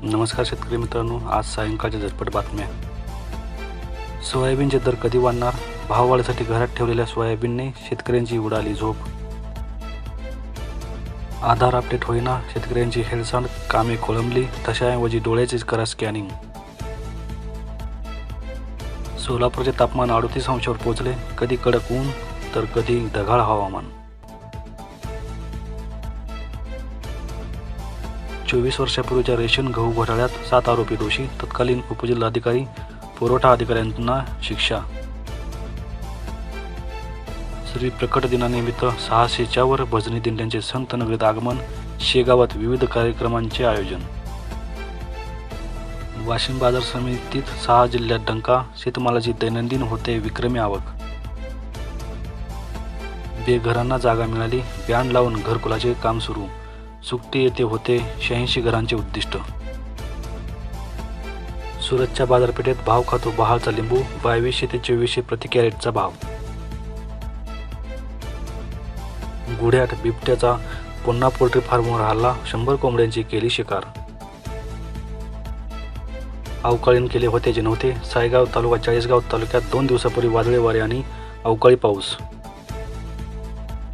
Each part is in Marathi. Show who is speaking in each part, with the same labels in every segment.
Speaker 1: नमस्कार शेतकरी मित्रांनो, आज सायंकाळच्या झटपट बातम्या. सोयाबीनचे दर कधी वाढणार? भाववाढीसाठी घरात ठेवलेल्या सोयाबीनने शेतकऱ्यांची उडाली झोप. आधार अपडेट होईना, शेतकऱ्यांची हेळसांड, कामे खोळंबली, तशाऐवजी डोळ्याचेच करा स्कॅनिंग. सोलापूरचे तापमान 38 अंशावर पोहोचले. कधी कडक ऊन तर कधी ढगाळ हवामान. 24 वर्षापूर्वीच्या रेशन गहू घोटाळ्यात 7 आरोपी दोषी. तत्कालीन उपजिल्हाधिकारी, पुरवठा अधिकाऱ्यांना शिक्षा. श्री प्रकट दिनानिमित्त 600च्या वर भजनी दिंड्यांचे संत नगरीत आगमन. शेगावात विविध कार्यक्रमांचे आयोजन. वाशिम बाजार समितीत 6 जिल्ह्यात डंका. शेतमालाची दैनंदिन होते विक्रमी आवक. बेघरांना जागा मिळाली. बँड लावून घरकुलाचे काम सुरू. सुकटी येथे होते 86 घरांचे उद्दिष्ट. सुरतच्या बाजारपेठेत भाव खातो बहारचा लिंबू. 2200 ते 2400 प्रति कॅरेटचा भाव. गुढ्यात बिबट्याचा पुन्हा पोल्ट्री फार्मवर हल्ला. 100 कोंबड्यांची केली शिकार. अवकाळीने केले होते जे नव्हते. सायगाव तालुका, चाळीसगाव तालुक्यात 2 दिवसापूर्वी वादळी वारे आणि अवकाळी पाऊस.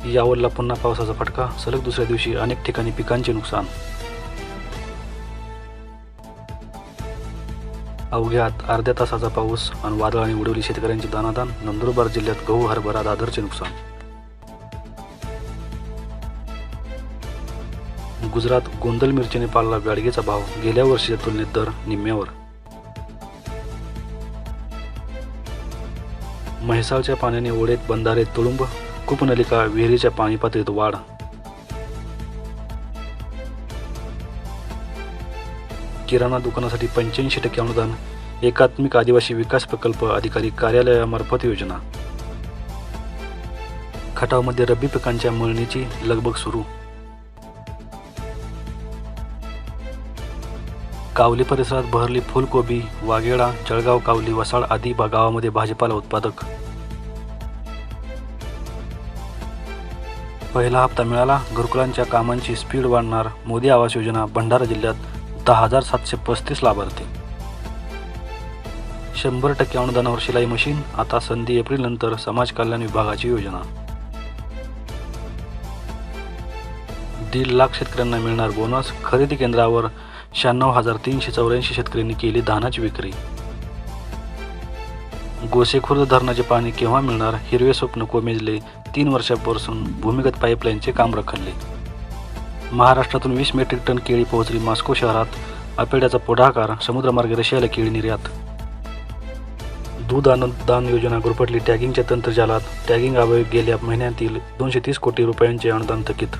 Speaker 1: यावलला पुन्हा पावसाचा फटका. सलग दुसऱ्या दिवशी अनेक ठिकाणी पिकांचे नुकसान. अवघ्यात अर्ध्या तासाचा पाऊस आणि वादळाने उडवली शेतकऱ्यांची दानादान. नंदुरबार जिल्ह्यात गहू, हरभरा, दादरचे नुकसान. गुजरात गोंदल मिरचीने पाळला गाडगेचा भाव. गेल्या वर्षीच्या तुलनेत दर निम्म्यावर. म्हैसाळच्या पाण्याने ओढेत बंधारे तुडुंब. कूपनलिका विहिरीच्या पाणी पातळीत वाढ. किराणा दुकानासाठी 85% अनुदान. एकात्मिक आदिवासी विकास प्रकल्प अधिकारी कार्यालयामार्फत योजना. खटावमध्ये रब्बी पिकांच्या मळणीची लगबग सुरू. कावली परिसरात बहरली फुलकोबी. वाघेडा, जळगाव, कावली, वसाळ आदी गावामध्ये भाजीपाला उत्पादक. पहिला हप्ता मिळाला. घरकुलांच्या कामांची स्पीड वाढणार. मोदी आवास योजना. भंडारा जिल्ह्यात 10,735 लाभार्थी. 100% अनुदानावर शिलाई मशीन. आता संधी एप्रिल नंतर. समाज कल्याण विभागाची योजना. 1.5 लाख शेतकऱ्यांना मिळणार बोनस. खरेदी केंद्रावर 96,384 शेतकऱ्यांनी केली धानाची विक्री. गोसेखुर्द धरणाचे पाणी केव्हा मिळणार? हिरवे स्वप्न कोमेजले. 3 वर्षांपासून भूमिगत पाईपलाईनचे काम रखडले. महाराष्ट्रातून 20 मेट्रिक टन केळी पोहोचली मॉस्को शहरात. अपेड्याचा पुढाकार. समुद्रमार्गे रशियाला केळी निर्यात. दूध अनुदान योजना गुरफटली टॅगिंगच्या तंत्रजालात. टॅगिंग अभावी गेल्या महिन्यातील 230 कोटी रुपयांचे अनुदान थकीत.